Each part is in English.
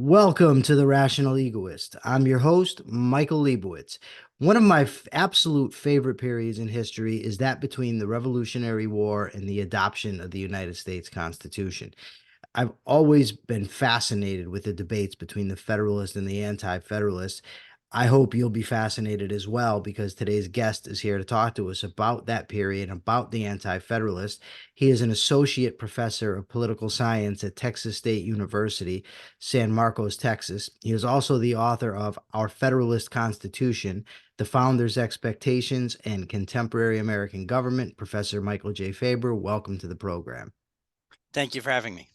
Welcome to the Rational Egoist. I'm your host, Michael Liebowitz. One of my absolute favorite periods in history is that between the Revolutionary War and the adoption of the United States Constitution. I've always been fascinated with the debates between the Federalists and the Anti-Federalists. I hope you'll be fascinated as well because today's guest is here to talk to us about that period, about the Anti-Federalist. He is an associate professor of political science at Texas State University, San Marcos, Texas. He is also the author of Our Federalist Constitution, The Founders' Expectations, and Contemporary American Government. Professor Michael J. Faber, welcome to the program. Thank you for having me.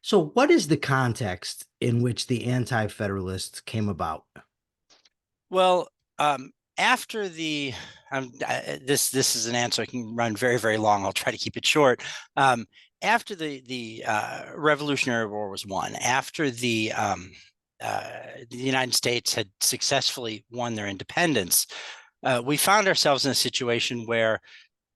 So, what is the context in which the Anti-Federalists came about? Well, after the this is an answer I can run very, very long. I'll try to keep it short. After the Revolutionary War was won, after the United States had successfully won their independence, we found ourselves in a situation where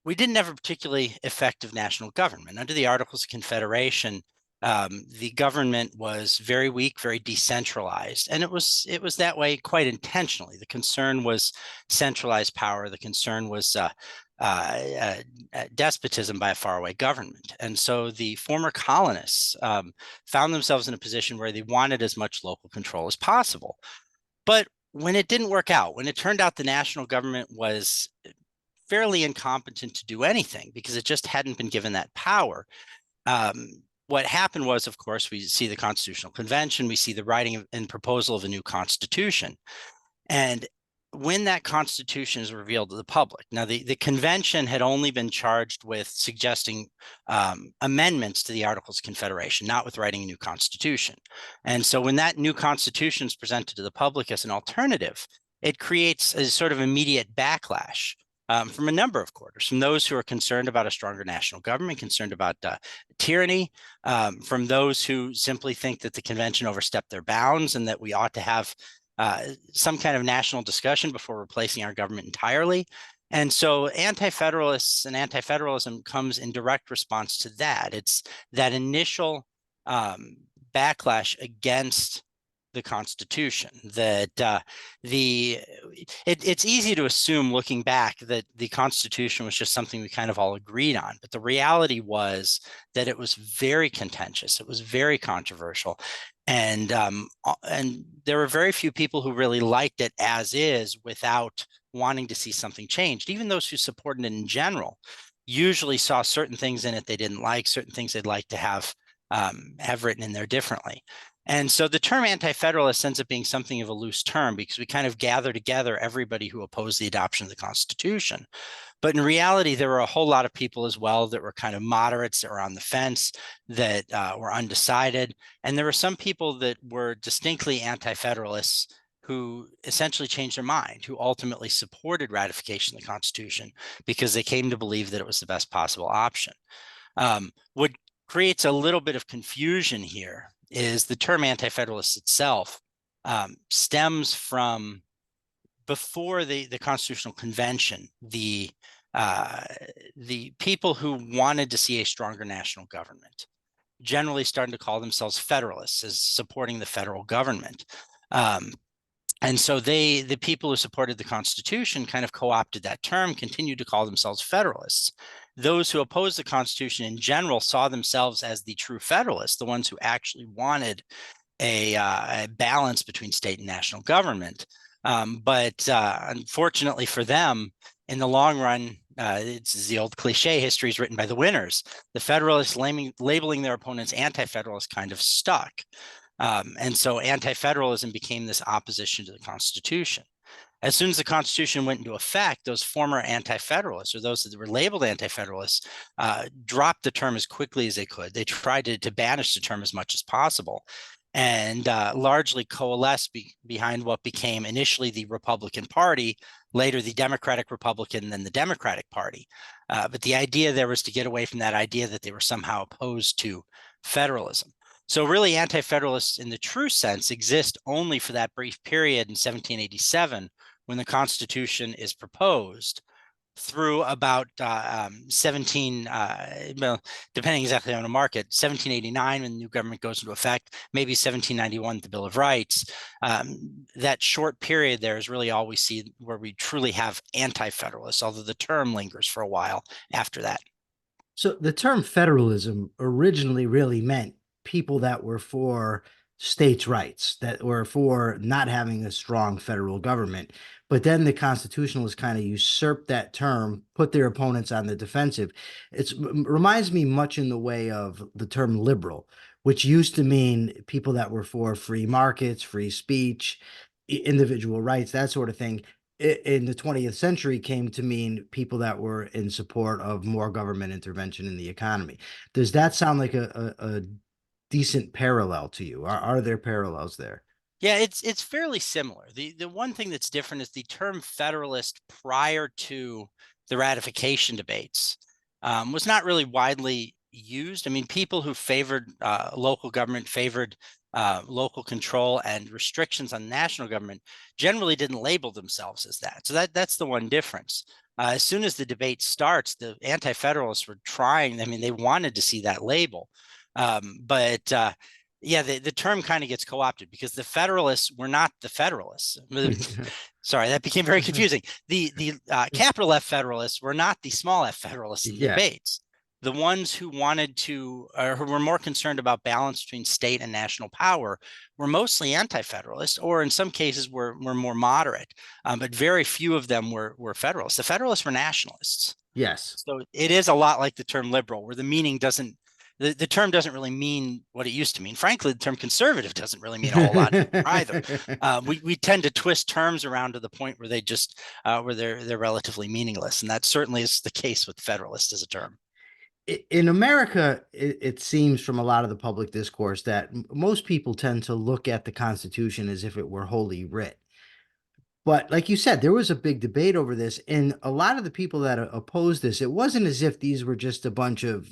we didn't have a particularly effective national government. Under the Articles of Confederation, the government was very weak, very decentralized, and it was that way quite intentionally. The concern was centralized power. The concern was despotism by a faraway government. And so the former colonists found themselves in a position where they wanted as much local control as possible. But when it didn't work out, when it turned out the national government was fairly incompetent to do anything because it just hadn't been given that power, what happened was, of course, we see the Constitutional Convention, we see the writing and proposal of a new constitution. And when that constitution is revealed to the public, now the convention had only been charged with suggesting amendments to the Articles of Confederation, not with writing a new constitution. And so when that new constitution is presented to the public as an alternative, it creates a sort of immediate backlash. From a number of quarters, from those who are concerned about a stronger national government, concerned about tyranny, from those who simply think that the convention overstepped their bounds and that we ought to have some kind of national discussion before replacing our government entirely. And so Anti-Federalists and Anti-Federalism comes in direct response to that. It's that initial backlash against the Constitution, that it's easy to assume looking back that the Constitution was just something we kind of all agreed on, but the reality was that it was very contentious, it was very controversial, and there were very few people who really liked it as is without wanting to see something changed. Even those who supported it in general usually saw certain things in it they didn't like, certain things they'd like to have written in there differently. And so the term anti-federalist ends up being something of a loose term because we kind of gather together everybody who opposed the adoption of the Constitution. But in reality, there were a whole lot of people as well that were kind of moderates, that were on the fence, that were undecided. And there were some people that were distinctly anti-federalists who essentially changed their mind, who ultimately supported ratification of the Constitution because they came to believe that it was the best possible option. What creates a little bit of confusion here is the term anti-federalist itself stems from before the Constitutional Convention. The people who wanted to see a stronger national government generally started to call themselves Federalists, as supporting the federal government. And so the people who supported the Constitution kind of co-opted that term, continued to call themselves Federalists. Those who opposed the Constitution in general saw themselves as the true Federalists, the ones who actually wanted a balance between state and national government. But unfortunately for them, in the long run, it's the old cliche, history is written by the winners. The Federalists labeling their opponents anti-Federalists kind of stuck. And so anti-federalism became this opposition to the Constitution. As soon as the Constitution went into effect, those former anti-federalists, or those that were labeled anti-federalists, dropped the term as quickly as they could. They tried to banish the term as much as possible, and largely coalesced behind what became initially the Republican Party, later the Democratic Republican, and then the Democratic Party. But the idea there was to get away from that idea that they were somehow opposed to federalism. So really, anti-federalists in the true sense exist only for that brief period in 1787 when the Constitution is proposed. through about 17, well, depending exactly on the market, 1789 when the new government goes into effect, maybe 1791, the Bill of Rights. That short period there is really all we see where we truly have anti-federalists, although the term lingers for a while after that. So the term federalism originally really meant people that were for states' rights, that were for not having a strong federal government. But then the constitutionalists kind of usurped that term, put their opponents on the defensive. It reminds me much in the way of the term liberal, which used to mean people that were for free markets, free speech, individual rights, that sort of thing. In the 20th century came to mean people that were in support of more government intervention in the economy. Does that sound like a decent parallel to you? Are there parallels there? Yeah, it's fairly similar. The one thing that's different is the term Federalist prior to the ratification debates was not really widely used. I mean, people who favored local government, favored local control and restrictions on national government generally didn't label themselves as that. So that's the one difference. As soon as the debate starts, the Anti-Federalists were trying, I mean, they wanted to see that label. But yeah, the term kind of gets co-opted because the Federalists were not the Federalists. Sorry, that became very confusing. The capital F Federalists were not the small f Federalists in the Yeah. debates. The ones who wanted to, or who were more concerned about balance between state and national power, were mostly anti-federalists, or in some cases were more moderate. But very few of them were Federalists. The Federalists were nationalists. Yes. So it is a lot like the term liberal, where the meaning doesn't, the term doesn't really mean what it used to mean. Frankly, the term conservative doesn't really mean a whole lot either. We tend to twist terms around to the point where they just where they're relatively meaningless, and that certainly is the case with Federalist as a term. In America, it seems from a lot of the public discourse that most people tend to look at the Constitution as if it were holy writ. But like you said, there was a big debate over this, and a lot of the people that opposed this, it wasn't as if these were just a bunch of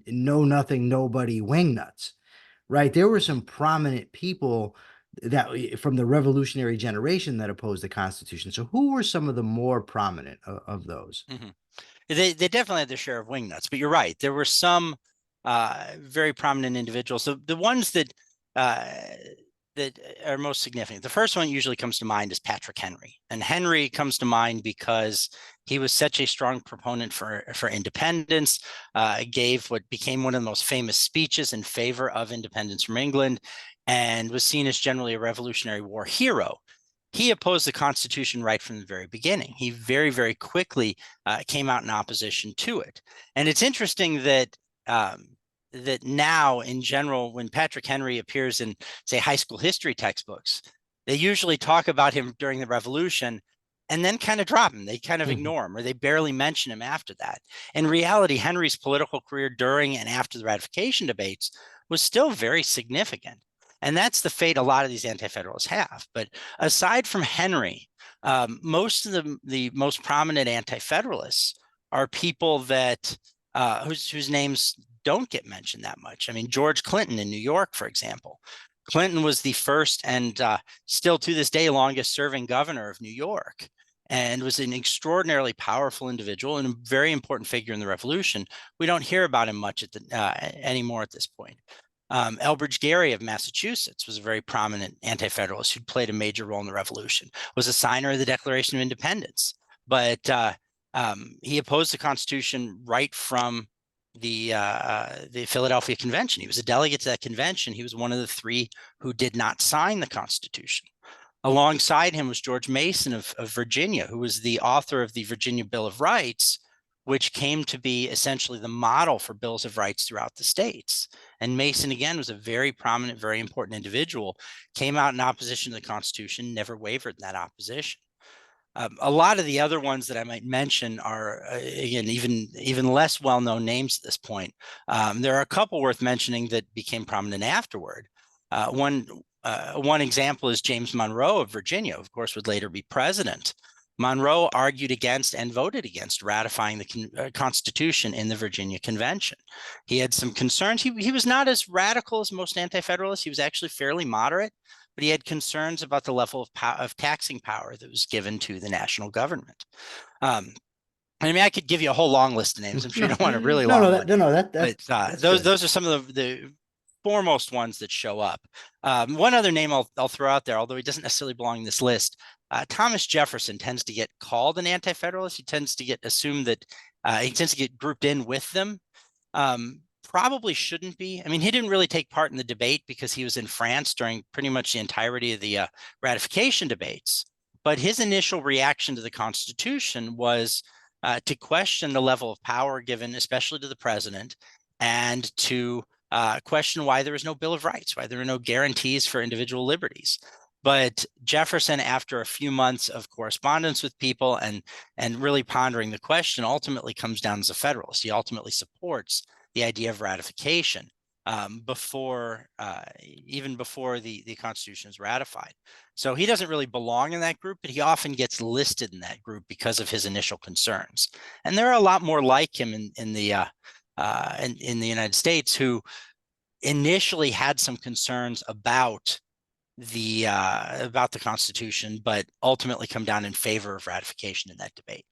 know nothing, nobody wingnuts, right? There were some prominent people that from the revolutionary generation that opposed the Constitution. So who were some of the more prominent of those? Mm-hmm. They definitely had their share of wingnuts, but you're right. There were some very prominent individuals. So the ones that that are most significant. The first one usually comes to mind is Patrick Henry, and Henry comes to mind because he was such a strong proponent for independence. Gave what became one of the most famous speeches in favor of independence from England, and was seen as generally a Revolutionary War hero. He opposed the Constitution right from the very beginning. He very, very quickly came out in opposition to it. And it's interesting that that now, in general, when Patrick Henry appears in, say, high school history textbooks, they usually talk about him during the Revolution and then kind of drop him. They kind of ignore him, or they barely mention him after that. In reality, Henry's political career during and after the ratification debates was still very significant. And that's the fate a lot of these anti-federalists have. But aside from Henry, most of the most prominent anti-federalists are people that whose names don't get mentioned that much. I mean, George Clinton in New York, for example. Clinton was the first and still to this day longest serving governor of New York, and was an extraordinarily powerful individual and a very important figure in the revolution. We don't hear about him much anymore at this point. Elbridge Gerry of Massachusetts was a very prominent anti-federalist who played a major role in the revolution, was a signer of the Declaration of Independence, but he opposed the Constitution right from the Philadelphia Convention. He was a delegate to that convention. He was one of the three who did not sign the Constitution. Alongside him was George Mason of Virginia, who was the author of the Virginia Bill of Rights, which came to be essentially the model for bills of rights throughout the states. And Mason, again, was a very prominent, very important individual, came out in opposition to the Constitution, never wavered in that opposition. A lot of the other ones that I might mention are, again, even less well-known names at this point. There are a couple worth mentioning that became prominent afterward. One example is James Monroe of Virginia, of course, would later be president. Monroe argued against and voted against ratifying the Constitution in the Virginia Convention. He had some concerns. He was not as radical as most anti-federalists. He was actually fairly moderate, but he had concerns about the level of taxing power that was given to the national government. I mean, I could give you a whole long list of names. I'm sure you don't want a really No, long no, one, but that's those good. are some of the foremost ones that show up. One other name I'll throw out there, although he doesn't necessarily belong in this list. Thomas Jefferson tends to get called an anti-federalist. He tends to get assumed that he tends to get grouped in with them. Probably shouldn't be. I mean, he didn't really take part in the debate because he was in France during pretty much the entirety of the ratification debates. But his initial reaction to the Constitution was to question the level of power given, especially to the president, and to question why there was no Bill of Rights, why there were no guarantees for individual liberties. But Jefferson, after a few months of correspondence with people and really pondering the question, ultimately comes down as a Federalist. He ultimately supports the idea of ratification even before the Constitution is ratified. So he doesn't really belong in that group, but he often gets listed in that group because of his initial concerns. And there are a lot more like him in the United States who initially had some concerns about the Constitution, but ultimately come down in favor of ratification in that debate.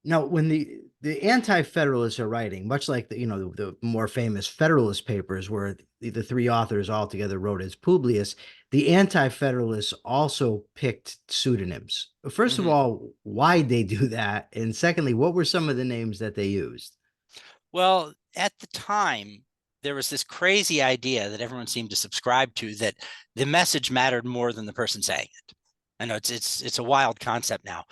Now, when the anti-federalists are writing, much like the more famous Federalist Papers, where the three authors all together wrote as Publius, the anti-federalists also picked pseudonyms. First of all, why'd they do that? And secondly, what were some of the names that they used? Well, at the time, there was this crazy idea that everyone seemed to subscribe to, that the message mattered more than the person saying it. I know it's a wild concept now.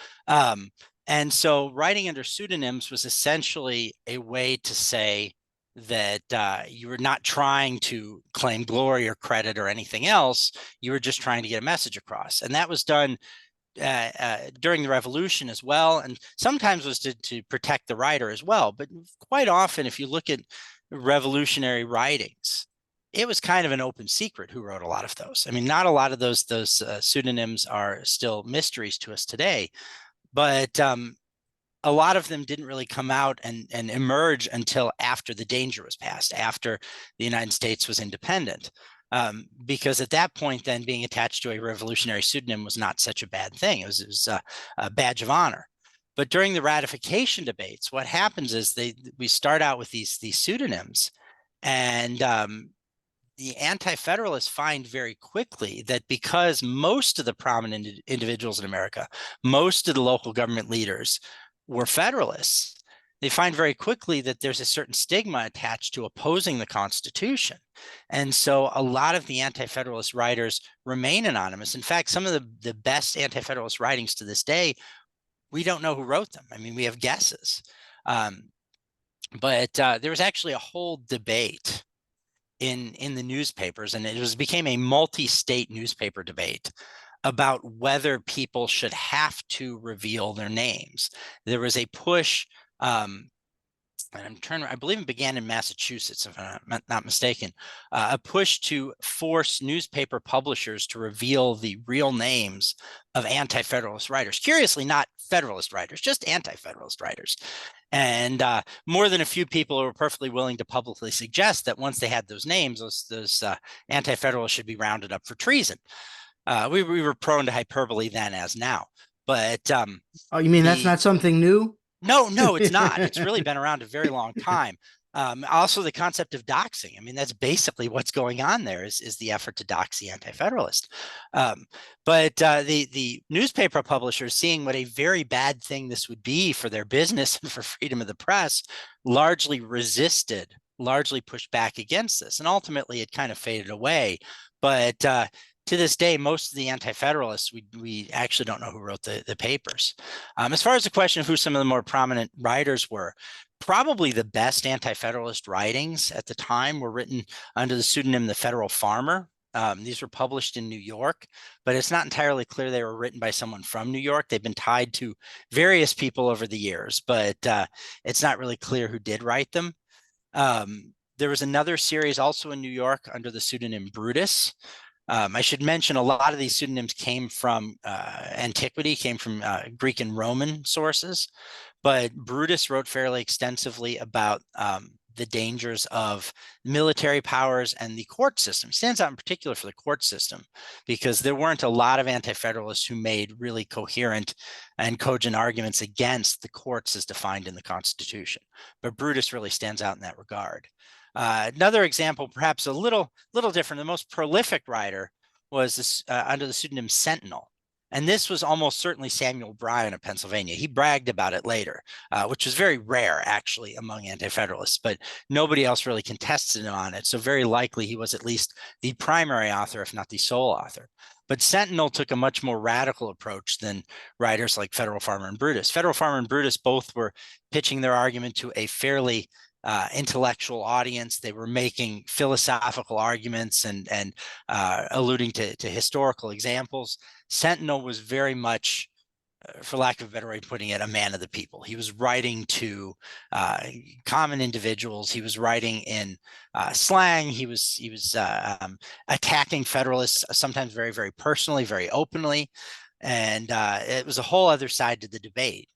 And so writing under pseudonyms was essentially a way to say that you were not trying to claim glory or credit or anything else. You were just trying to get a message across. And that was done during the Revolution as well, and sometimes was to protect the writer as well. But quite often, if you look at revolutionary writings, it was kind of an open secret who wrote a lot of those. I mean, not a lot of those pseudonyms are still mysteries to us today, but a lot of them didn't really come out and emerge until after the danger was past, after the United States was independent. Because at that point, then being attached to a revolutionary pseudonym was not such a bad thing. It was a badge of honor. But during the ratification debates, what happens is we start out with these pseudonyms, and the Anti-Federalists find very quickly that because most of the prominent individuals in America, most of the local government leaders were Federalists, they find very quickly that there's a certain stigma attached to opposing the Constitution. And so a lot of the Anti-Federalist writers remain anonymous. In fact, some of the best Anti-Federalist writings to this day, we don't know who wrote them. I mean, we have guesses. But there was actually a whole debate in the newspapers, and it became a multi-state newspaper debate about whether people should have to reveal their names. There was a push, and I believe it began in Massachusetts, if I'm not mistaken, a push to force newspaper publishers to reveal the real names of Anti-Federalist writers. Curiously, not Federalist writers, just Anti-Federalist writers. And more than a few people were perfectly willing to publicly suggest that once they had those names, those Anti-Federalists should be rounded up for treason. We were prone to hyperbole then as now. But oh, you mean that's not something new? No, it's not. It's really been around a very long time. Also, the concept of doxing. I mean, that's basically what's going on there is the effort to dox the Anti-Federalist. But the newspaper publishers, seeing what a very bad thing this would be for their business and for freedom of the press, largely pushed back against this. And ultimately, it kind of faded away. But to this day, most of the Anti-Federalists, we actually don't know who wrote the papers. As far as the question of who some of the more prominent writers were, probably the best Anti-Federalist writings at the time were written under the pseudonym The Federal Farmer. These were published in New York, but it's not entirely clear they were written by someone from New York. They've been tied to various people over the years, but it's not really clear who did write them. There was another series also in New York under the pseudonym Brutus. I should mention a lot of these pseudonyms came from antiquity, came from Greek and Roman sources, but Brutus wrote fairly extensively about the dangers of military powers and the court system. He stands out in particular for the court system because there weren't a lot of anti-federalists who made really coherent and cogent arguments against the courts as defined in the Constitution. But Brutus really stands out in that regard. Another example, perhaps a little different, the most prolific writer was this, under the pseudonym Sentinel. And this was almost certainly Samuel Bryan of Pennsylvania. He bragged about it later, which was very rare, actually, among anti-federalists, but nobody else really contested him on it. So very likely he was at least the primary author, if not the sole author. But Sentinel took a much more radical approach than writers like Federal Farmer and Brutus. Federal Farmer and Brutus both were pitching their argument to a fairly intellectual audience. They were making philosophical arguments and alluding to historical examples. Sentinel was very much, for lack of a better way of putting it, a man of the people. He was writing to common individuals. He was writing in slang. He was attacking Federalists, sometimes very, very personally, very openly. And it was a whole other side to the debate.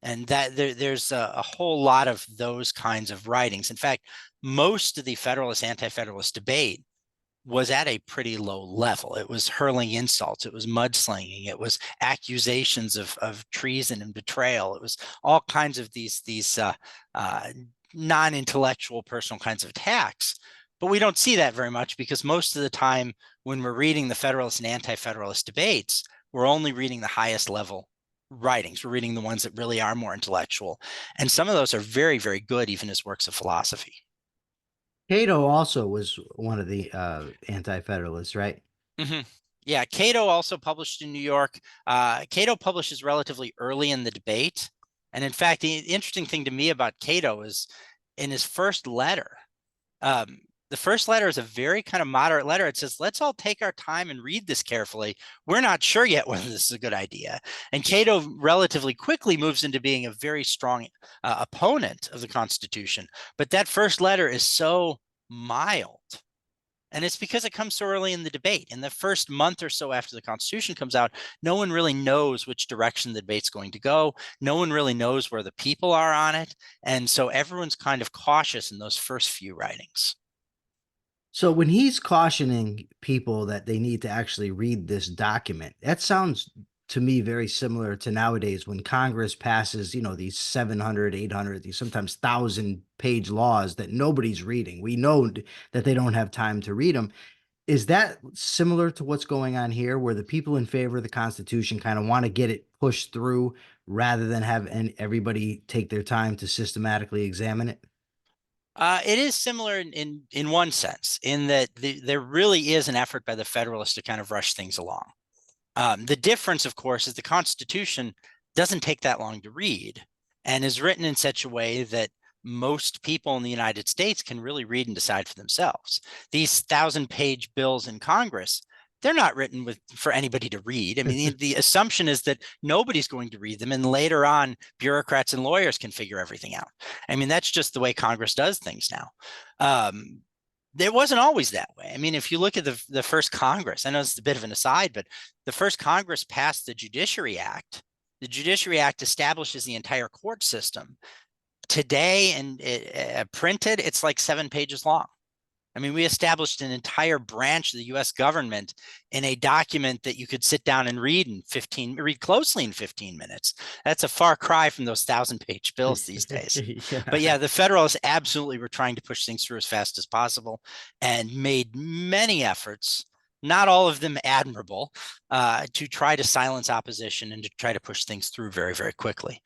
And that there's a whole lot of those kinds of writings. In fact, most of the Federalist, Anti-Federalist debate was at a pretty low level. It was hurling insults. It was mudslinging. It was accusations of treason and betrayal. It was all kinds of these non-intellectual personal kinds of attacks. But we don't see that very much because most of the time when we're reading the Federalist and Anti-Federalist debates, we're only reading the highest level writings. We're reading the ones that really are more intellectual. And some of those are very, very good, even as works of philosophy. Cato also was one of the anti-federalists, right? Mm-hmm. Yeah, Cato also published in New York. Cato publishes relatively early in the debate. And in fact, the interesting thing to me about Cato is in his first letter, the first letter is a very kind of moderate letter. It says, let's all take our time and read this carefully. We're not sure yet whether this is a good idea. And Cato relatively quickly moves into being a very strong opponent of the Constitution. But that first letter is so mild. And it's because it comes so early in the debate. In the first month or so after the Constitution comes out, no one really knows which direction the debate's going to go. No one really knows where the people are on it. And so everyone's kind of cautious in those first few writings. So when he's cautioning people that they need to actually read this document, that sounds to me very similar to nowadays when Congress passes, these 700, 800, these sometimes 1,000-page laws that nobody's reading. We know that they don't have time to read them. Is that similar to what's going on here, where the people in favor of the Constitution kind of want to get it pushed through rather than have everybody take their time to systematically examine it? It is similar in one sense, in that there really is an effort by the Federalists to kind of rush things along. The difference, of course, is the Constitution doesn't take that long to read and is written in such a way that most people in the United States can really read and decide for themselves. These 1,000-page bills in Congress, they're not written for anybody to read. I mean, the assumption is that nobody's going to read them, and later on, bureaucrats and lawyers can figure everything out. I mean, that's just the way Congress does things now. It wasn't always that way. I mean, if you look at the first Congress, I know it's a bit of an aside, but the first Congress passed the Judiciary Act. The Judiciary Act establishes the entire court system. Today, and printed, it's like 7 pages long. I mean, we established an entire branch of the U.S. government in a document that you could sit down and read closely in 15 minutes. That's a far cry from those 1,000-page bills these days. Yeah. But yeah, the Federalists absolutely were trying to push things through as fast as possible and made many efforts, not all of them admirable, to try to silence opposition and to try to push things through very, very quickly.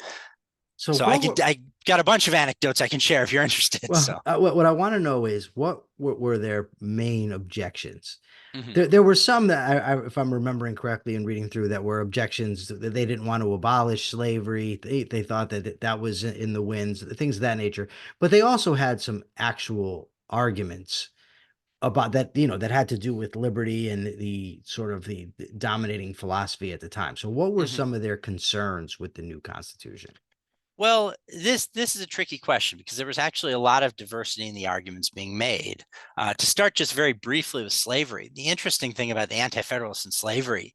So I got a bunch of anecdotes I can share if you're interested. Well, what I want to know is what were their main objections? Mm-hmm. There were some that, if I'm remembering correctly and reading through, that were objections that they didn't want to abolish slavery. They thought that was in the winds, things of that nature. But they also had some actual arguments about that, that had to do with liberty and the sort of the dominating philosophy at the time. So what were some of their concerns with the new Constitution? Well, this is a tricky question because there was actually a lot of diversity in the arguments being made. To start just very briefly with slavery, the interesting thing about the Anti-Federalists and slavery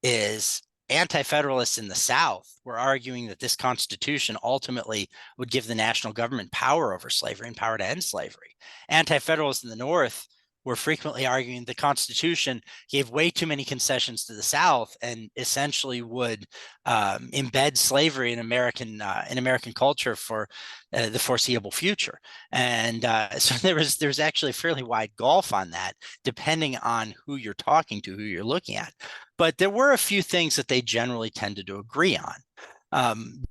is Anti-Federalists in the South were arguing that this Constitution ultimately would give the national government power over slavery and power to end slavery. Anti-Federalists in the North were frequently arguing the Constitution gave way too many concessions to the South and essentially would embed slavery in American culture for the foreseeable future. And so there's actually a fairly wide gulf on that, depending on who you're talking to, who you're looking at. But there were a few things that they generally tended to agree on.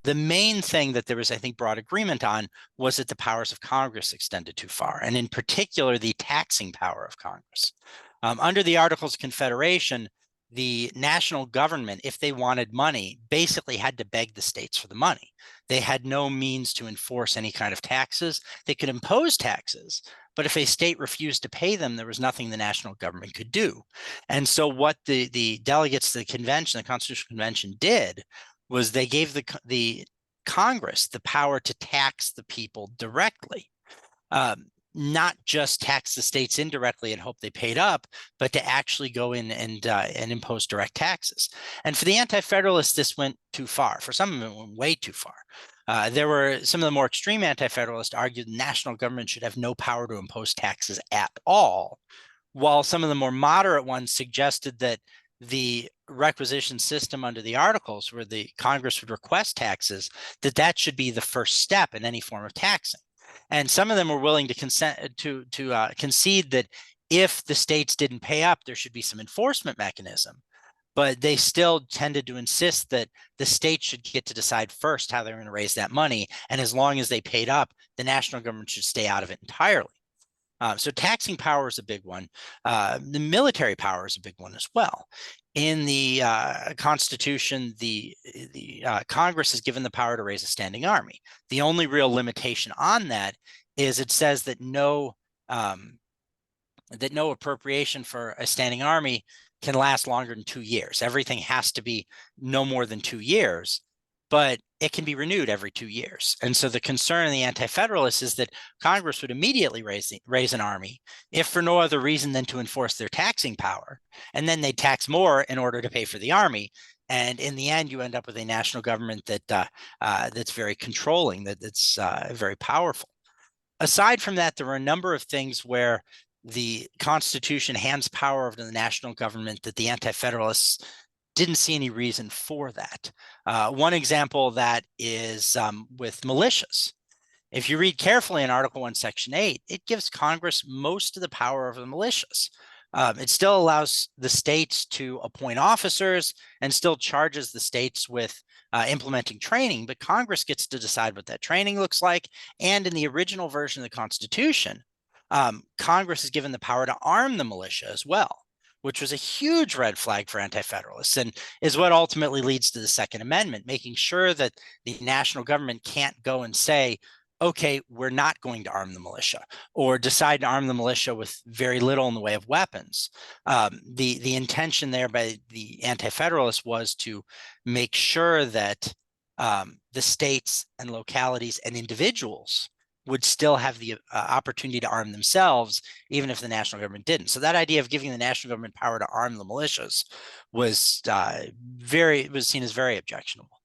The main thing that there was, I think, broad agreement on was that the powers of Congress extended too far, and in particular, the taxing power of Congress. Under the Articles of Confederation, the national government, if they wanted money, basically had to beg the states for the money. They had no means to enforce any kind of taxes. They could impose taxes, but if a state refused to pay them, there was nothing the national government could do. And so what the delegates to the convention, the Constitutional Convention, did was they gave the Congress the power to tax the people directly, not just tax the states indirectly and hope they paid up, but to actually go in and impose direct taxes. And for the Anti-Federalists, this went too far. For some of them, it went way too far. There were some of the more extreme Anti-Federalists argued the national government should have no power to impose taxes at all, while some of the more moderate ones suggested that the requisition system under the Articles, where the Congress would request taxes, that should be the first step in any form of taxing. And some of them were willing to concede that if the states didn't pay up, there should be some enforcement mechanism. But they still tended to insist that the states should get to decide first how they're going to raise that money. And as long as they paid up, the national government should stay out of it entirely. So taxing power is a big one. The military power is a big one as well. In the Constitution, the Congress is given the power to raise a standing army. The only real limitation on that is it says that no appropriation for a standing army can last longer than 2 years. Everything has to be no more than 2 years, but it can be renewed every 2 years. And so the concern of the Anti-Federalists is that Congress would immediately raise an army, if for no other reason than to enforce their taxing power, and then they tax more in order to pay for the army. And in the end, you end up with a national government that's very controlling, that's very powerful. Aside from that, there were a number of things where the Constitution hands power over to the national government that the Anti-Federalists didn't see any reason for that. One example of that is with militias. If you read carefully in Article 1, Section 8, it gives Congress most of the power over the militias. It still allows the states to appoint officers and still charges the states with implementing training, but Congress gets to decide what that training looks like. And in the original version of the Constitution, Congress is given the power to arm the militia as well, which was a huge red flag for Anti-Federalists and is what ultimately leads to the Second Amendment, making sure that the national government can't go and say, okay, we're not going to arm the militia, or decide to arm the militia with very little in the way of weapons. The intention there by the Anti-Federalists was to make sure that the states and localities and individuals would still have the opportunity to arm themselves, even if the national government didn't. So that idea of giving the national government power to arm the militias was seen as very objectionable.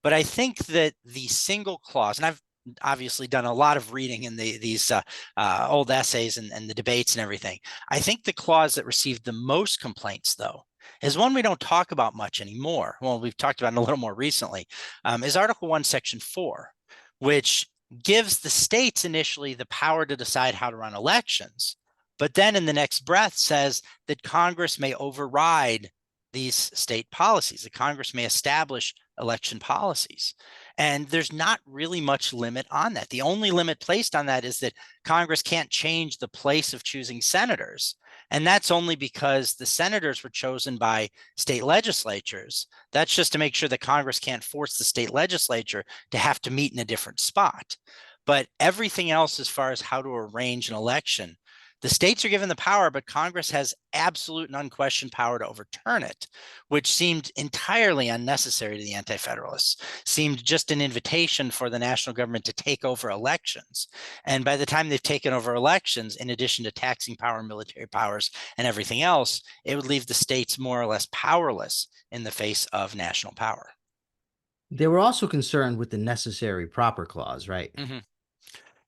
But I think that the single clause, and I've obviously done a lot of reading in these old essays and the debates and everything. I think the clause that received the most complaints, though, is one we don't talk about much anymore. Well, we've talked about it a little more recently, is Article 1, Section 4, which gives the states initially the power to decide how to run elections, but then in the next breath says that Congress may override these state policies, that Congress may establish election policies. And there's not really much limit on that. The only limit placed on that is that Congress can't change the place of choosing senators. And that's only because the senators were chosen by state legislatures. That's just to make sure that Congress can't force the state legislature to have to meet in a different spot. But everything else, as far as how to arrange an election, The states are given the power, but Congress has absolute and unquestioned power to overturn it, which seemed entirely unnecessary to the Anti-Federalists, seemed just an invitation for the national government to take over elections. And by the time they've taken over elections, in addition to taxing power, military powers, and everything else, it would leave the states more or less powerless in the face of national power. They were also concerned with the necessary proper clause, right? Mm-hmm.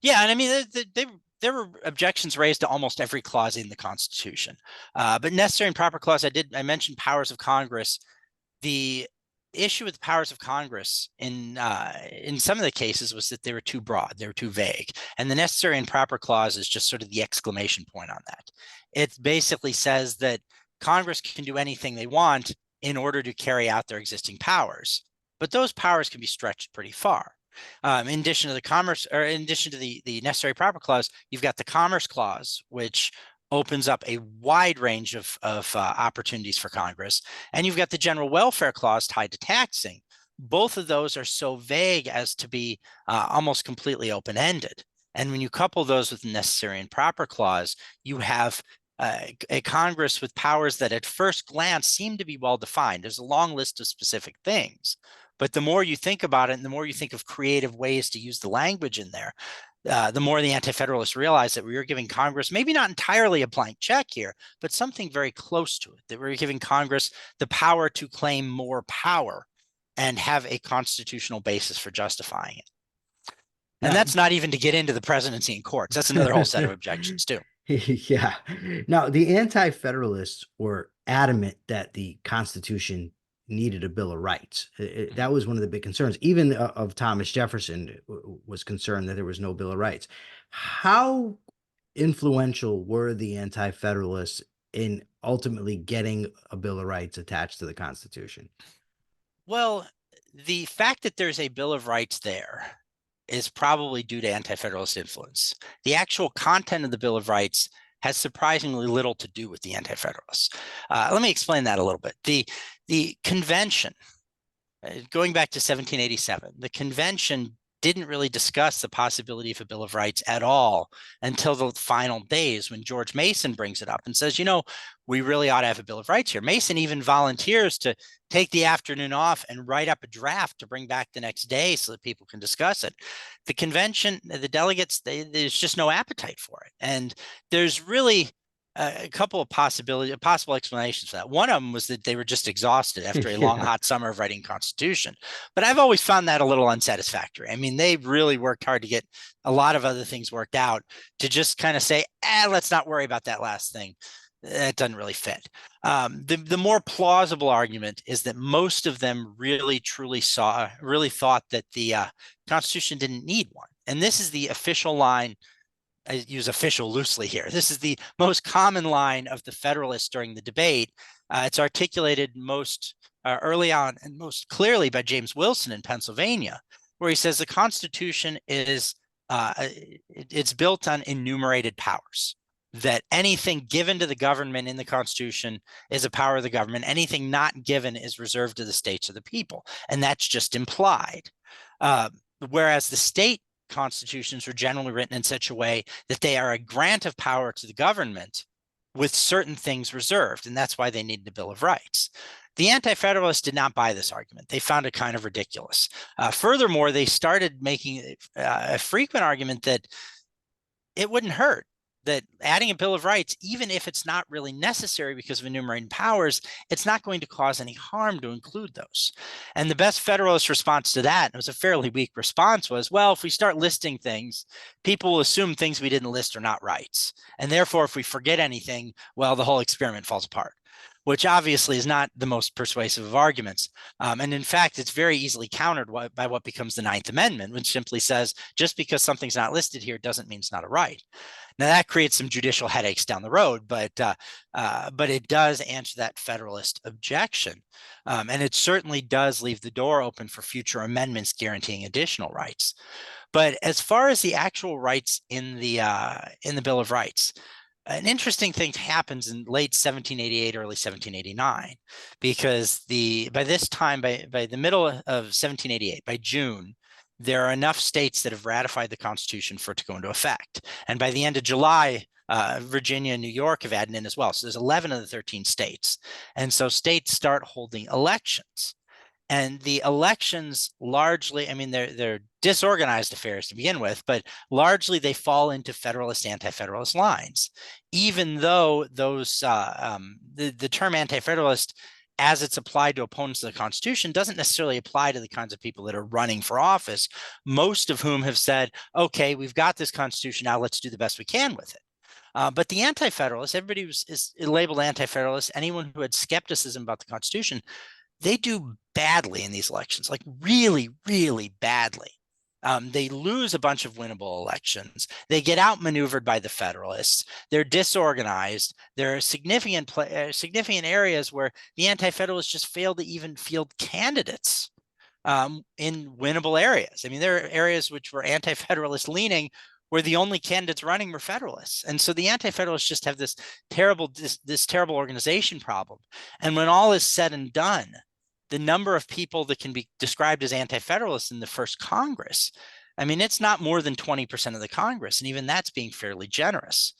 Yeah, and I mean, there were objections raised to almost every clause in the Constitution, but necessary and proper clause. I mentioned powers of Congress. The issue with the powers of Congress in some of the cases was that they were too broad, they were too vague, and the necessary and proper clause is just sort of the exclamation point on that. It basically says that Congress can do anything they want in order to carry out their existing powers, but those powers can be stretched pretty far. In addition to the necessary proper clause, you've got the commerce clause, which opens up a wide range of opportunities for Congress. And you've got the general welfare clause tied to taxing. Both of those are so vague as to be almost completely open-ended. And when you couple those with the necessary and proper clause, you have a Congress with powers that at first glance seem to be well-defined. There's a long list of specific things. But the more you think about it and the more you think of creative ways to use the language in there, the more the Anti-Federalists realized that we were giving Congress maybe not entirely a blank check here, but something very close to it, that we were giving Congress the power to claim more power and have a constitutional basis for justifying it. And that's not even to get into the presidency and courts. That's another whole set of objections too. Yeah. Now, the Anti-Federalists were adamant that the Constitution needed a Bill of Rights. That was one of the big concerns. Even of Thomas Jefferson was concerned that there was no Bill of Rights. How influential were the Anti-Federalists in ultimately getting a Bill of Rights attached to the Constitution? Well, the fact that there's a Bill of Rights there is probably due to Anti-Federalist influence. The actual content of the Bill of Rights has surprisingly little to do with the Anti-Federalists. Let me explain that a little bit. The convention, going back to 1787, the convention didn't really discuss the possibility of a Bill of Rights at all until the final days when George Mason brings it up and says, you know, we really ought to have a Bill of Rights here. Mason even volunteers to take the afternoon off and write up a draft to bring back the next day so that people can discuss it. The convention, the delegates, there's just no appetite for it. And there's really a couple of possible explanations for that. One of them was that they were just exhausted after a long, hot summer of writing Constitution. But I've always found that a little unsatisfactory. I mean, they really worked hard to get a lot of other things worked out to just kind of say, let's not worry about that last thing. That doesn't really fit. The more plausible argument is that most of them really thought that the Constitution didn't need one. And this is the official line. I use official loosely here. This is the most common line of the Federalists during the debate. It's articulated most early on and most clearly by James Wilson in Pennsylvania, where he says the Constitution is it's built on enumerated powers, that anything given to the government in the Constitution is a power of the government. Anything not given is reserved to the states or the people. And that's just implied. Whereas the state constitutions were generally written in such a way that they are a grant of power to the government with certain things reserved. And that's why they needed a Bill of Rights. The Anti-Federalists did not buy this argument. They found it kind of ridiculous. Furthermore, they started making a frequent argument that it wouldn't hurt, that adding a Bill of Rights, even if it's not really necessary because of enumerated powers, it's not going to cause any harm to include those. And the best Federalist response to that, and it was a fairly weak response, was, well, if we start listing things, people will assume things we didn't list are not rights. And therefore, if we forget anything, well, the whole experiment falls apart, which obviously is not the most persuasive of arguments. And in fact, it's very easily countered by what becomes the Ninth Amendment, which simply says, just because something's not listed here doesn't mean it's not a right. Now, that creates some judicial headaches down the road, but it does answer that Federalist objection. And it certainly does leave the door open for future amendments guaranteeing additional rights. But as far as the actual rights in the Bill of Rights, an interesting thing happens in late 1788, early 1789, because by this time, by the middle of 1788, by June, there are enough states that have ratified the Constitution for it to go into effect. And by the end of July, Virginia and New York have added in as well. So there's 11 of the 13 states. And so states start holding elections. And the elections largely, I mean, they're disorganized affairs to begin with, but largely they fall into Federalist, Anti-Federalist lines, even though those the term Anti-Federalist, as it's applied to opponents of the Constitution, doesn't necessarily apply to the kinds of people that are running for office, most of whom have said, okay, we've got this Constitution, now let's do the best we can with it. But the Anti-Federalists, everybody is labeled Anti-Federalist, anyone who had skepticism about the Constitution, they do badly in these elections, like really, really badly. They lose a bunch of winnable elections. They get outmaneuvered by the Federalists. They're disorganized. There are significant areas where the Anti-Federalists just fail to even field candidates in winnable areas. I mean, there are areas which were Anti-Federalist leaning where the only candidates running were Federalists. And so the Anti-Federalists just have this terrible organization problem. And when all is said and done, the number of people that can be described as Anti-Federalists in the first Congress, I mean, it's not more than 20% of the Congress, and even that's being fairly generous.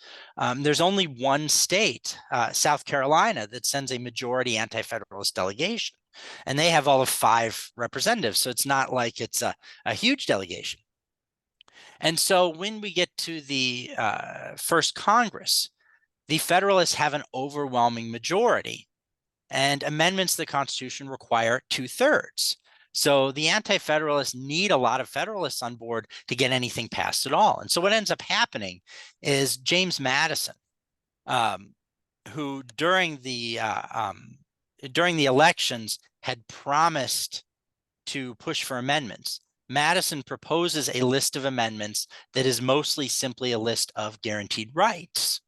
There's only one state, South Carolina, that sends a majority Anti-Federalist delegation, and they have all of 5 representatives, so it's not like it's a huge delegation. And so when we get to the first Congress, the Federalists have an overwhelming majority, and amendments to the Constitution require 2/3. So the Anti-Federalists need a lot of Federalists on board to get anything passed at all. And so what ends up happening is James Madison, who during the elections had promised to push for amendments, Madison proposes a list of amendments that is mostly simply a list of guaranteed rights.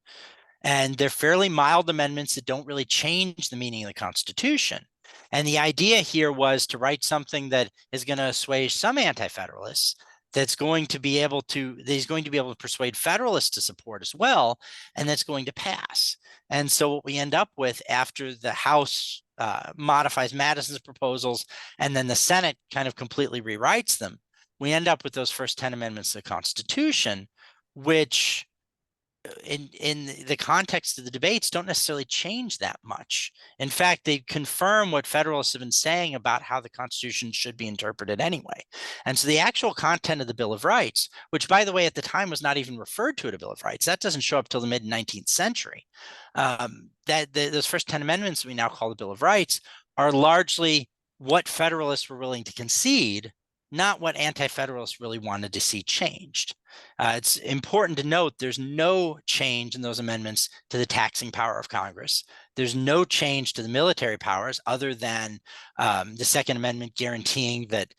And they're fairly mild amendments that don't really change the meaning of the Constitution. And the idea here was to write something that is going to assuage some Anti-Federalists, he's going to be able to persuade Federalists to support as well, and that's going to pass. And so what we end up with after the House modifies Madison's proposals, and then the Senate kind of completely rewrites them, we end up with those first 10 amendments to the Constitution, which in the context of the debates don't necessarily change that much. In fact, they confirm what Federalists have been saying about how the Constitution should be interpreted anyway. And so the actual content of the Bill of Rights, which by the way at the time was not even referred to as a Bill of Rights, that doesn't show up till the mid-19th century. Those first 10 amendments we now call the Bill of Rights are largely what Federalists were willing to concede, not what Anti-Federalists really wanted to see changed. It's important to note there's no change in those amendments to the taxing power of Congress. There's no change to the military powers other than the Second Amendment guaranteeing that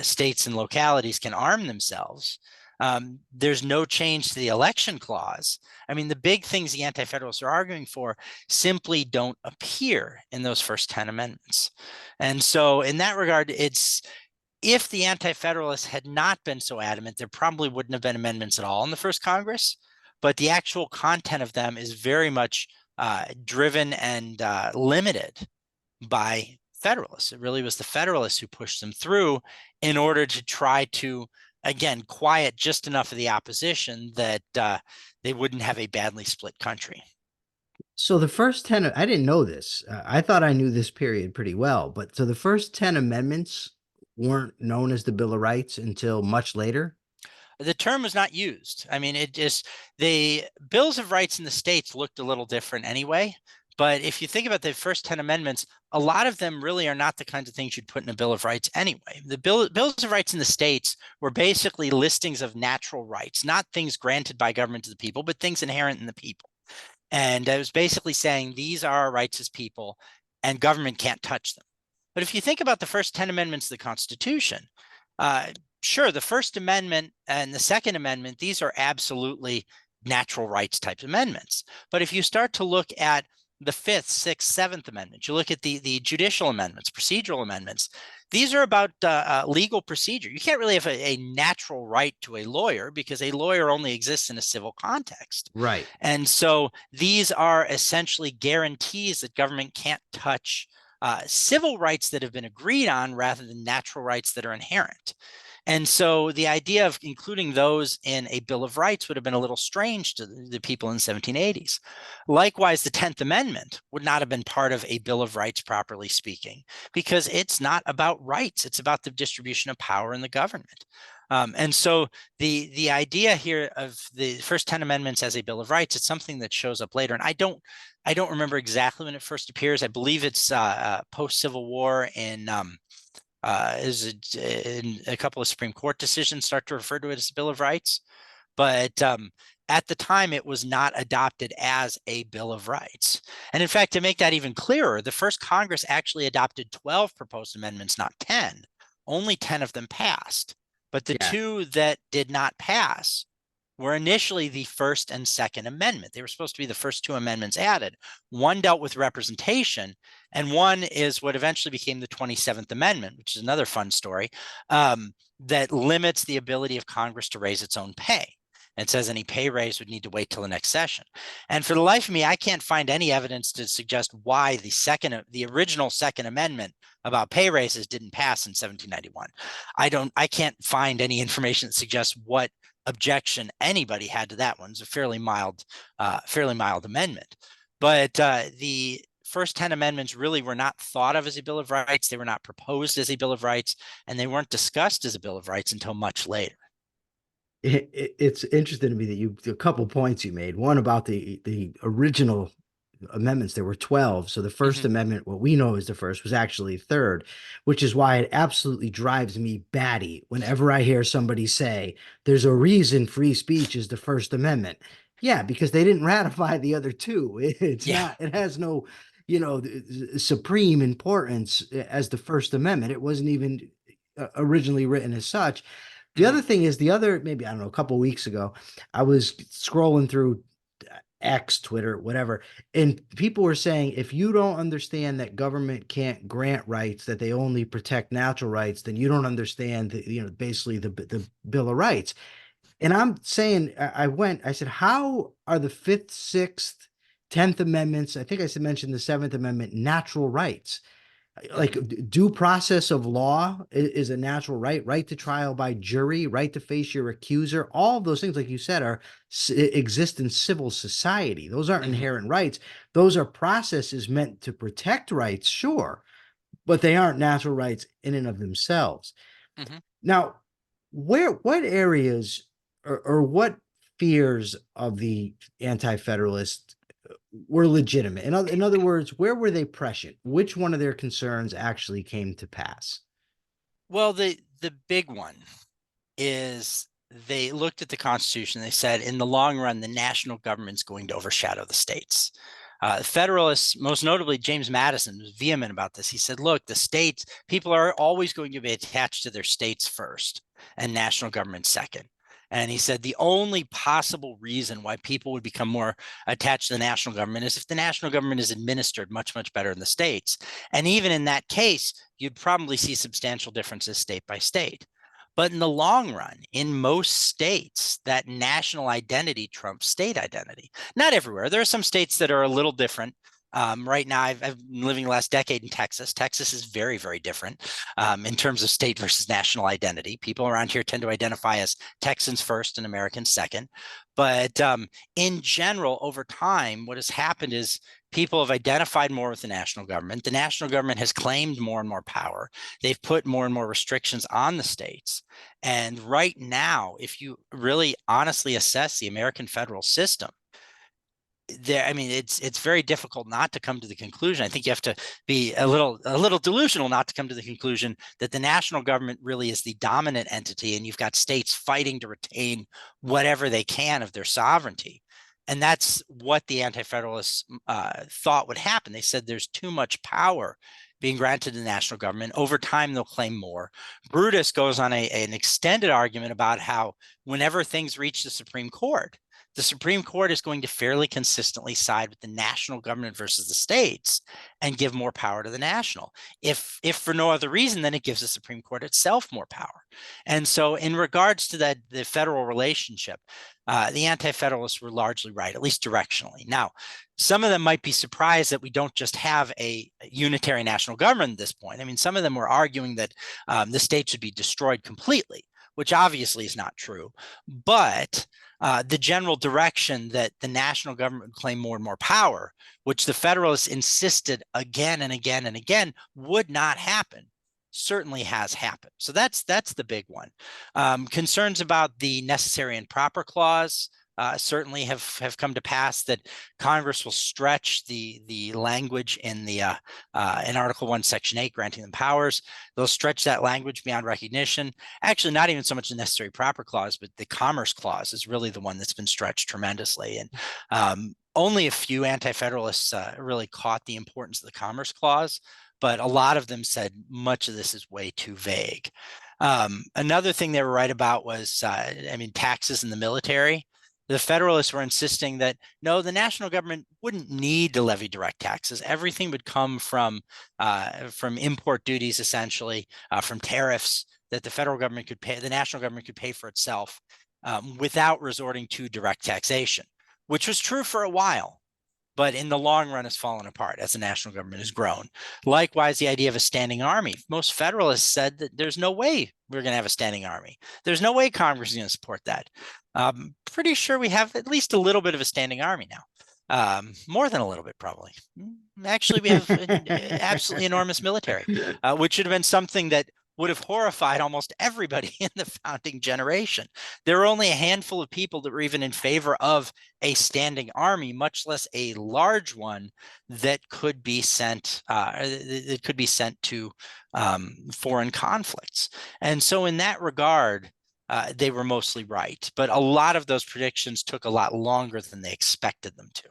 states and localities can arm themselves. There's no change to the election clause. I mean, the big things the Anti-Federalists are arguing for simply don't appear in those first 10 amendments. And so in that regard, if the Anti-Federalists had not been so adamant, there probably wouldn't have been amendments at all in the first Congress, but the actual content of them is very much driven and limited by Federalists. It really was the Federalists who pushed them through in order to try to, again, quiet just enough of the opposition that they wouldn't have a badly split country. So the first 10, I didn't know this. I thought I knew this period pretty well, but so the first 10 amendments weren't known as the Bill of Rights until much later? The term was not used. I mean, the Bills of Rights in the states looked a little different anyway. But if you think about the first 10 amendments, a lot of them really are not the kinds of things you'd put in a Bill of Rights anyway. The Bills of Rights in the states were basically listings of natural rights, not things granted by government to the people, but things inherent in the people. And it was basically saying these are our rights as people and government can't touch them. But if you think about the first 10 amendments to the Constitution, sure, the First Amendment and the Second Amendment, these are absolutely natural rights type amendments. But if you start to look at the Fifth, Sixth, Seventh Amendment, you look at the judicial amendments, procedural amendments, these are about legal procedure. You can't really have a natural right to a lawyer because a lawyer only exists in a civil context. Right. And so these are essentially guarantees that government can't touch civil rights that have been agreed on rather than natural rights that are inherent. And so the idea of including those in a Bill of Rights would have been a little strange to the people in the 1780s. Likewise, the 10th Amendment would not have been part of a Bill of Rights, properly speaking, because it's not about rights. It's about the distribution of power in the government. And so the idea here of the first 10 amendments as a Bill of Rights, it's something that shows up later. And I don't remember exactly when it first appears. I believe it's post-Civil War in a couple of Supreme Court decisions start to refer to it as a Bill of Rights. But at the time, it was not adopted as a Bill of Rights. And in fact, to make that even clearer, the first Congress actually adopted 12 proposed amendments, not 10. Only 10 of them passed. But the Yeah. two that did not pass were initially the First and Second Amendment. They were supposed to be the first two amendments added. One dealt with representation, and one is what eventually became the 27th Amendment, which is another fun story, that limits the ability of Congress to raise its own pay. It says any pay raise would need to wait till the next session. And for the life of me, I can't find any evidence to suggest why the original Second Amendment about pay raises didn't pass in 1791. I can't find any information that suggests what objection anybody had to that one. It's a fairly mild amendment. But the first 10 amendments really were not thought of as a Bill of Rights. They were not proposed as a Bill of Rights, and they weren't discussed as a Bill of Rights until much later. It's interesting to me that a couple points you made. One about the original amendments. There were 12. So the First Amendment, what we know is the first, was actually third, which is why it absolutely drives me batty whenever I hear somebody say there's a reason free speech is the First Amendment. Yeah, because they didn't ratify the other two. It has no, supreme importance as the First Amendment. It wasn't even originally written as such. The other thing is maybe, I don't know, a couple of weeks ago, I was scrolling through X, Twitter, whatever, and people were saying, if you don't understand that government can't grant rights, that they only protect natural rights, then you don't understand basically the Bill of Rights. And I'm saying, I said, how are the Fifth, Sixth, 10th Amendments, I think I mentioned the Seventh Amendment, natural rights? Like due process of law is a natural right to trial by jury, right to face your accuser. All of those things, like you said, exist in civil society. Those aren't inherent rights. Those are processes meant to protect rights, sure, but they aren't natural rights in and of themselves. Now, what areas or what fears of the Anti-Federalist were legitimate? In other words, where were they prescient? Which one of their concerns actually came to pass? Well, the big one is they looked at the Constitution. They said, in the long run, the national government's going to overshadow the states. Federalists, most notably James Madison, was vehement about this. He said, look, the states, people are always going to be attached to their states first and national government second. And he said the only possible reason why people would become more attached to the national government is if the national government is administered much, much better in the states. And even in that case, you'd probably see substantial differences state by state. But in the long run, in most states, that national identity trumps state identity. Not everywhere. There are some states that are a little different. Right now, I've been living the last decade in Texas. Texas is very, very different in terms of state versus national identity. People around here tend to identify as Texans first and Americans second. But in general, over time, what has happened is people have identified more with the national government. The national government has claimed more and more power. They've put more and more restrictions on the states. And right now, if you really honestly assess the American federal system, it's very difficult not to come to the conclusion. I think you have to be a little delusional not to come to the conclusion that the national government really is the dominant entity, and you've got states fighting to retain whatever they can of their sovereignty. And that's what the Anti-Federalists thought would happen. They said there's too much power being granted to the national government. Over time, they'll claim more. Brutus goes on an extended argument about how whenever things reach the Supreme Court is going to fairly consistently side with the national government versus the states and give more power to the national. If for no other reason, then it gives the Supreme Court itself more power. And so in regards to the federal relationship, the Anti-Federalists were largely right, at least directionally. Now, some of them might be surprised that we don't just have a unitary national government at this point. I mean, some of them were arguing that the state should be destroyed completely. which obviously is not true. But the general direction that the national government would claim more and more power, which the Federalists insisted again and again and again would not happen, certainly has happened. So that's the big one. Concerns about the necessary and proper clause certainly have come to pass, that Congress will stretch the language in the in Article 1, Section 8, granting them powers. They'll stretch that language beyond recognition. Actually, not even so much the necessary proper clause, but the commerce clause is really the one that's been stretched tremendously. And only a few anti-federalists really caught the importance of the commerce clause, but a lot of them said much of this is way too vague. Another thing they were right about was, taxes in the military. The Federalists were insisting that, no, the national government wouldn't need to levy direct taxes. Everything would come from import duties, essentially, from tariffs that the federal government could pay, the national government could pay for itself without resorting to direct taxation, which was true for a while, but in the long run has fallen apart as the national government has grown. Likewise, the idea of a standing army. Most Federalists said that there's no way we're going to have a standing army. There's no way Congress is going to support that. Pretty sure we have at least a little bit of a standing army now. More than a little bit, probably. Actually, we have an absolutely enormous military, which should have been something that would have horrified almost everybody in the founding generation. There were only a handful of people that were even in favor of a standing army, much less a large one that could be sent to foreign conflicts. And so in that regard, they were mostly right, but a lot of those predictions took a lot longer than they expected them to.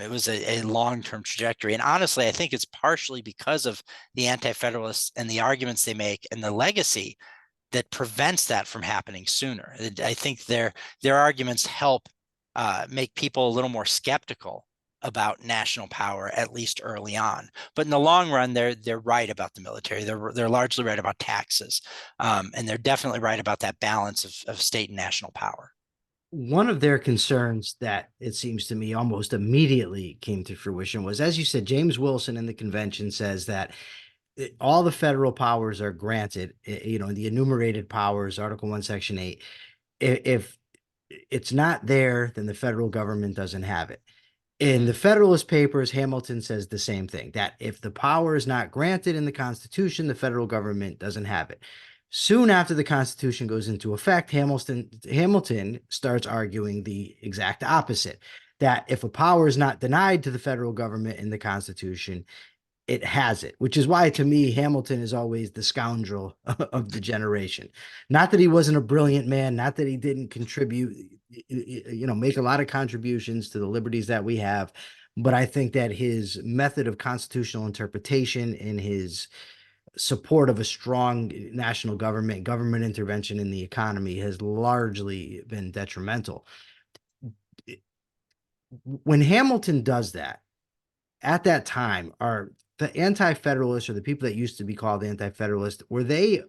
It was a long-term trajectory. And honestly, I think it's partially because of the Anti-Federalists and the arguments they make and the legacy that prevents that from happening sooner. I think their arguments help make people a little more skeptical about national power, at least early on. But in the long run, they're right about the military. They're largely right about taxes. And they're definitely right about that balance of state and national power. One of their concerns that it seems to me almost immediately came to fruition was, as you said, James Wilson in the convention says that all the federal powers are granted, the enumerated powers, Article 1, Section 8. If it's not there, then the federal government doesn't have it. In the Federalist Papers, Hamilton says the same thing, that if the power is not granted in the Constitution, the federal government doesn't have it. Soon after the Constitution goes into effect, Hamilton starts arguing the exact opposite, that if a power is not denied to the federal government in the Constitution, it has it, which is why, to me, Hamilton is always the scoundrel of the generation. Not that he wasn't a brilliant man, not that he didn't contribute, make a lot of contributions to the liberties that we have, but I think that his method of constitutional interpretation and his support of a strong national government intervention in the economy has largely been detrimental. When Hamilton does that, at that time, are the Anti-Federalists, or the people that used to be called Anti-Federalist, were they,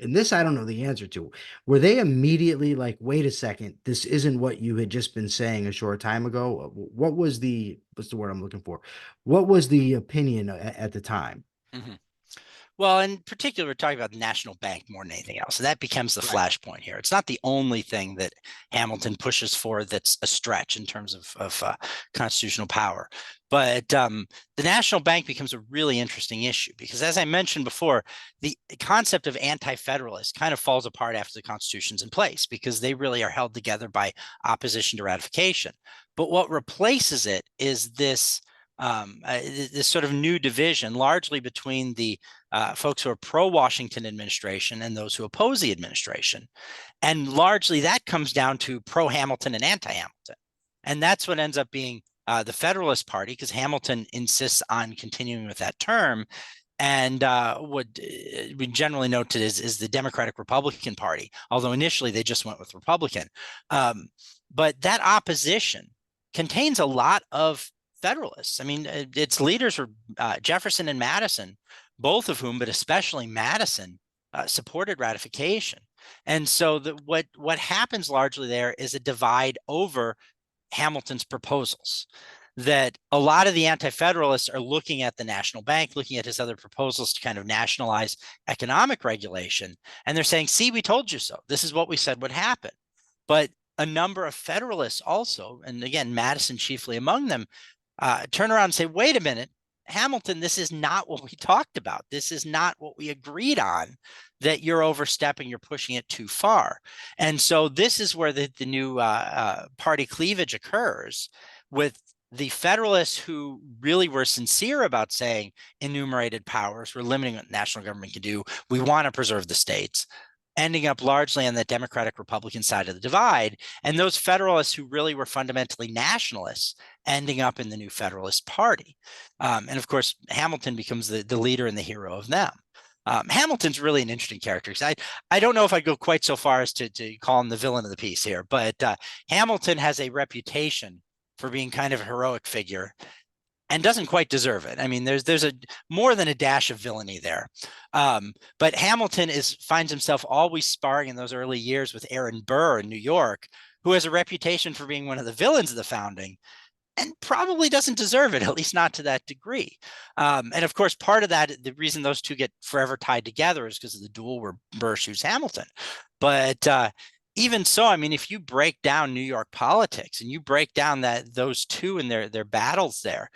and this I don't know the answer to, were they immediately like, wait a second, this isn't what you had just been saying a short time ago? What was what's the word I'm looking for? What was the opinion at the time? Mm-hmm. Well, in particular, we're talking about the national bank more than anything else. So that becomes the flashpoint here. It's not the only thing that Hamilton pushes for that's a stretch in terms of constitutional power. But the national bank becomes a really interesting issue because, as I mentioned before, the concept of anti-federalist kind of falls apart after the Constitution's in place because they really are held together by opposition to ratification. But what replaces it is this sort of new division, largely between the folks who are pro-Washington administration and those who oppose the administration. And largely that comes down to pro-Hamilton and anti-Hamilton. And that's what ends up being the Federalist Party, because Hamilton insists on continuing with that term. And what we generally noted is the Democratic Republican Party, although initially they just went with Republican. But that opposition contains a lot of Federalists. I mean, its leaders were Jefferson and Madison, both of whom, but especially Madison, supported ratification. And so what happens largely there is a divide over Hamilton's proposals. that a lot of the Anti-Federalists are looking at the national bank, looking at his other proposals to kind of nationalize economic regulation. And they're saying, see, we told you so. This is what we said would happen. But a number of Federalists also, and again, Madison chiefly among them, turn around and say, wait a minute, Hamilton, this is not what we talked about. This is not what we agreed on, that you're overstepping, you're pushing it too far. And so this is where the new party cleavage occurs, with the Federalists who really were sincere about saying enumerated powers, we're limiting what national government can do, we want to preserve the states, ending up largely on the Democratic Republican side of the divide. And those Federalists who really were fundamentally nationalists ending up in the new Federalist Party. And of course, Hamilton becomes the leader and the hero of them. Hamilton's really an interesting character. I don't know if I'd go quite so far as to call him the villain of the piece here, but Hamilton has a reputation for being kind of a heroic figure and doesn't quite deserve it. I mean, there's a more than a dash of villainy there. But Hamilton finds himself always sparring in those early years with Aaron Burr in New York, who has a reputation for being one of the villains of the founding and probably doesn't deserve it, at least not to that degree. And of course, part of that, the reason those two get forever tied together is because of the duel where Burr shoots Hamilton. But even so, I mean, if you break down New York politics and you break down those two and their battles there,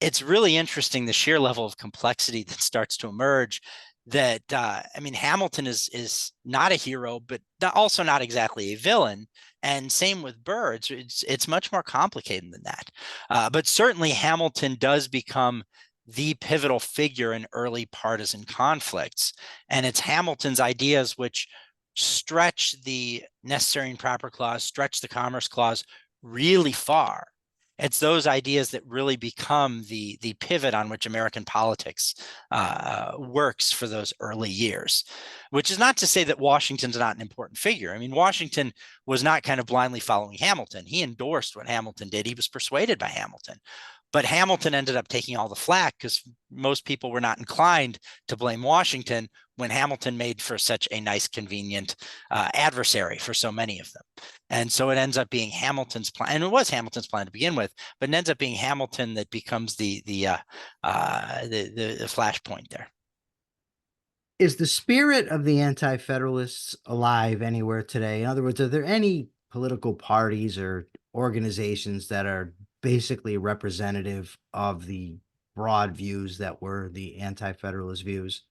it's really interesting, the sheer level of complexity that starts to emerge. That I mean, Hamilton is not a hero, but also not exactly a villain. And same with Burr. It's much more complicated than that. But certainly Hamilton does become the pivotal figure in early partisan conflicts. And it's Hamilton's ideas which stretch the necessary and proper clause, stretch the commerce clause really far. It's those ideas that really become the pivot on which American politics works for those early years, which is not to say that Washington's not an important figure. I mean, Washington was not kind of blindly following Hamilton. He endorsed what Hamilton did. He was persuaded by Hamilton. But Hamilton ended up taking all the flack because most people were not inclined to blame Washington when Hamilton made for such a nice, convenient adversary for so many of them. And so it ends up being Hamilton's plan, and it was Hamilton's plan to begin with, but it ends up being Hamilton that becomes the flashpoint there. Is the spirit of the Anti-Federalists alive anywhere today? In other words, are there any political parties or organizations that are basically representative of the broad views that were the Anti-Federalist views?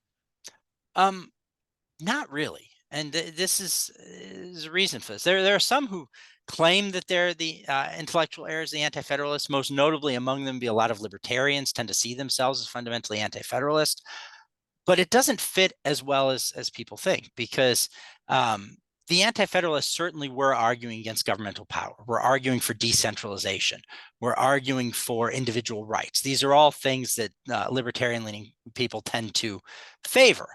Not really. And this is a reason for this. There are some who claim that they're the intellectual heirs of the Anti-Federalists. Most notably among them be a lot of libertarians tend to see themselves as fundamentally Anti-Federalist. But it doesn't fit as well as people think, because the Anti-Federalists certainly were arguing against governmental power. We're arguing for decentralization. We're arguing for individual rights. These are all things that libertarian-leaning people tend to favor.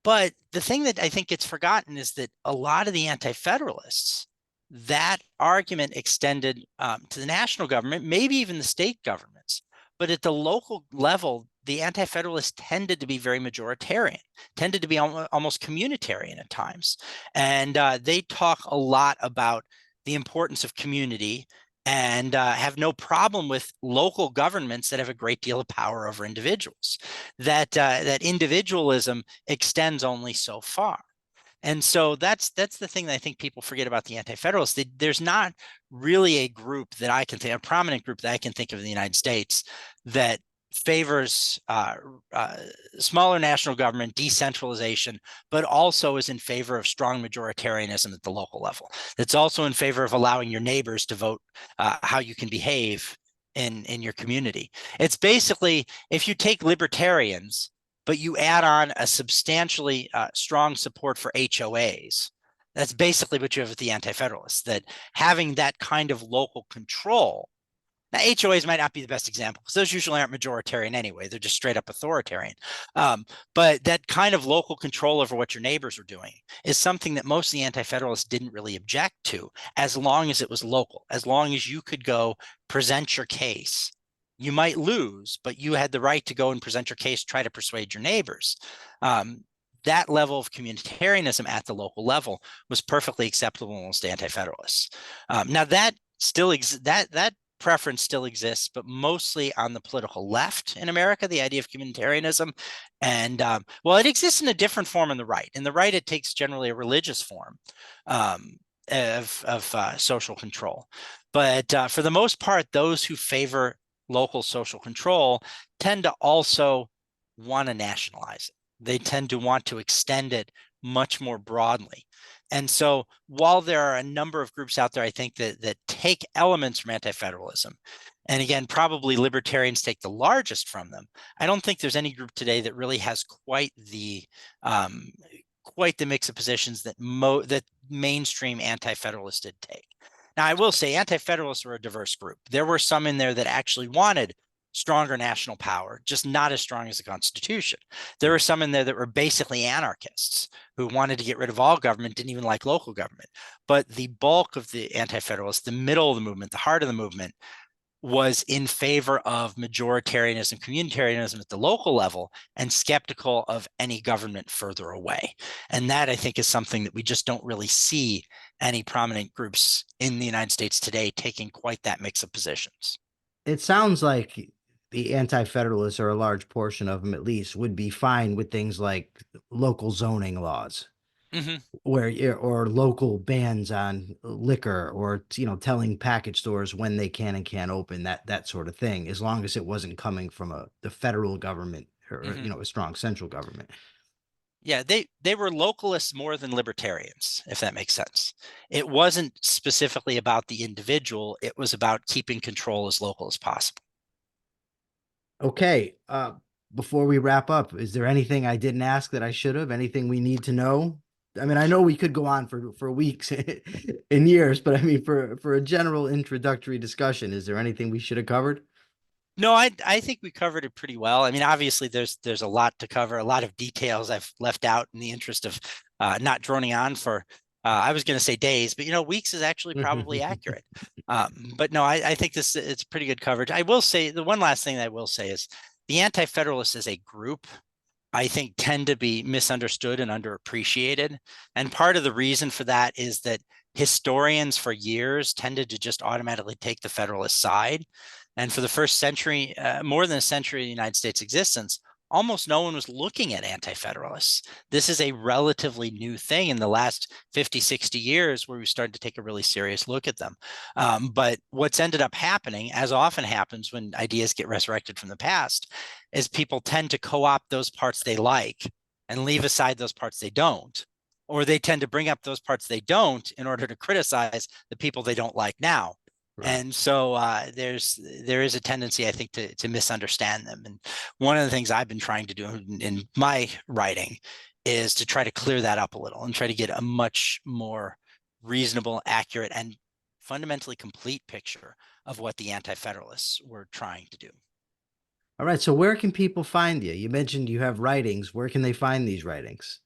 But the thing that I think gets forgotten is that a lot of the Anti-Federalists, that argument extended to the national government, maybe even the state governments. But at the local level, the Anti-Federalists tended to be very majoritarian, tended to be almost communitarian at times. And they talk a lot about the importance of community and have no problem with local governments that have a great deal of power over individuals, that individualism extends only so far. And so that's the thing that I think people forget about the Anti-Federalists. There's not really a group that I can think, a prominent group that I can think of in the United States that favors smaller national government, decentralization, but also is in favor of strong majoritarianism at the local level. That's also in favor of allowing your neighbors to vote how you can behave in your community. It's basically, if you take libertarians, but you add on a substantially strong support for HOAs, that's basically what you have with the Anti-Federalists, that having that kind of local control. Now, HOAs might not be the best example because those usually aren't majoritarian anyway. They're just straight up authoritarian. But that kind of local control over what your neighbors are doing is something that most of the Anti-Federalists didn't really object to, as long as it was local, as long as you could go present your case. You might lose, but you had the right to go and present your case, try to persuade your neighbors. That level of communitarianism at the local level was perfectly acceptable amongst Anti-Federalists. Now that still that preference still exists, but mostly on the political left in America, the idea of communitarianism. And well, it exists in a different form in the right. In the right, it takes generally a religious form of social control. But for the most part, those who favor local social control tend to also want to nationalize it. They tend to want to extend it much more broadly. And so while there are a number of groups out there, I think that take elements from anti-federalism, and again, probably libertarians take the largest from them, I don't think there's any group today that really has quite the mix of positions that that mainstream anti-federalists did take. Now, I will say anti-federalists were a diverse group. There were some in there that actually wanted stronger national power, just not as strong as the Constitution. There were some in there that were basically anarchists who wanted to get rid of all government, didn't even like local government. But the bulk of the anti-federalists, the middle of the movement, the heart of the movement, was in favor of majoritarianism, communitarianism at the local level, and skeptical of any government further away. And that, I think, is something that we just don't really see any prominent groups in the United States today taking quite that mix of positions. It sounds like the anti-federalists, or a large portion of them at least, would be fine with things like local zoning laws. Mm-hmm. Or local bans on liquor, or telling package stores when they can and can't open, that sort of thing, as long as it wasn't coming from the federal government, or Mm-hmm. a strong central government. Yeah, they were localists more than libertarians, if that makes sense. It wasn't specifically about the individual, it was about keeping control as local as possible. Okay, before we wrap up, is there anything I didn't ask that I should have? Anything we need to know? I mean, I know we could go on for weeks and years, but I mean, for a general introductory discussion, is there anything we should have covered? No, I think we covered it pretty well. I mean, obviously there's a lot to cover, a lot of details I've left out in the interest of not droning on for I was going to say days, but weeks is actually probably accurate. But no, I think it's pretty good coverage. I will say the one last thing that I will say is the Anti-Federalists as a group, I think, tend to be misunderstood and underappreciated. And part of the reason for that is that historians for years tended to just automatically take the Federalist side. And for the first century, more than a century of the United States existence, almost no one was looking at anti-federalists. This is a relatively new thing in the last 50, 60 years where we started to take a really serious look at them. But what's ended up happening, as often happens when ideas get resurrected from the past, is people tend to co-opt those parts they like and leave aside those parts they don't. Or they tend to bring up those parts they don't in order to criticize the people they don't like now. Right. And so there is a tendency, I think, to misunderstand them. And one of the things I've been trying to do in my writing is to try to clear that up a little and try to get a much more reasonable, accurate, and fundamentally complete picture of what the Anti-Federalists were trying to do. All right. So where can people find you? You mentioned you have writings. Where can they find these writings?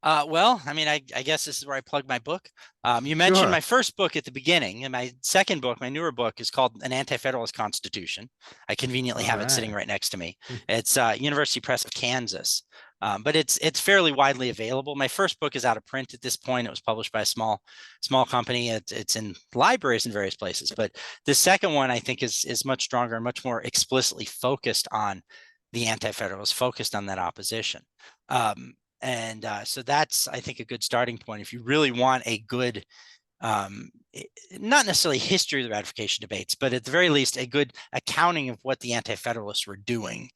Well, I mean, I guess this is where I plug my book. You mentioned Sure. my first book at the beginning, and my second book, my newer book, is called An Anti-Federalist Constitution. I conveniently All have it sitting right. right next to me. It's University Press of Kansas, but it's fairly widely available. My first book is out of print at this point. It was published by a small company. It's in libraries in various places, but the second one I think is much stronger and much more explicitly focused on the Anti-Federalists, focused on that opposition. And so that's, I think, a good starting point if you really want a good, not necessarily history of the ratification debates, but at the very least, a good accounting of what the Anti-Federalists were doing.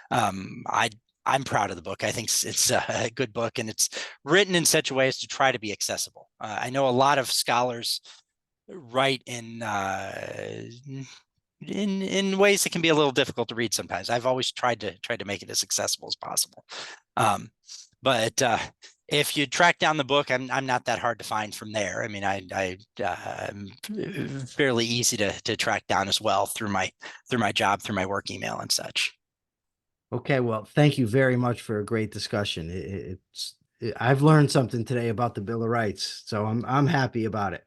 I'm proud of the book. I think it's a good book, and it's written in such a way as to try to be accessible. I know a lot of scholars write in ways that can be a little difficult to read sometimes. I've always tried to make it as accessible as possible. But if you track down the book, I'm not that hard to find from there. I mean, I'm fairly easy to track down as well through my job, through my work email and such. Okay. Well, thank you very much for a great discussion. I've learned something today about the Bill of Rights, so I'm happy about it.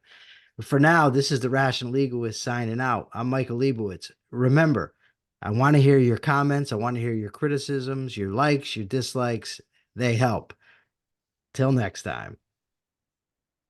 But for now, this is the Rational Egoist signing out. I'm Michael Liebowitz. Remember, I want to hear your comments. I want to hear your criticisms, your likes, your dislikes. They help. Till next time.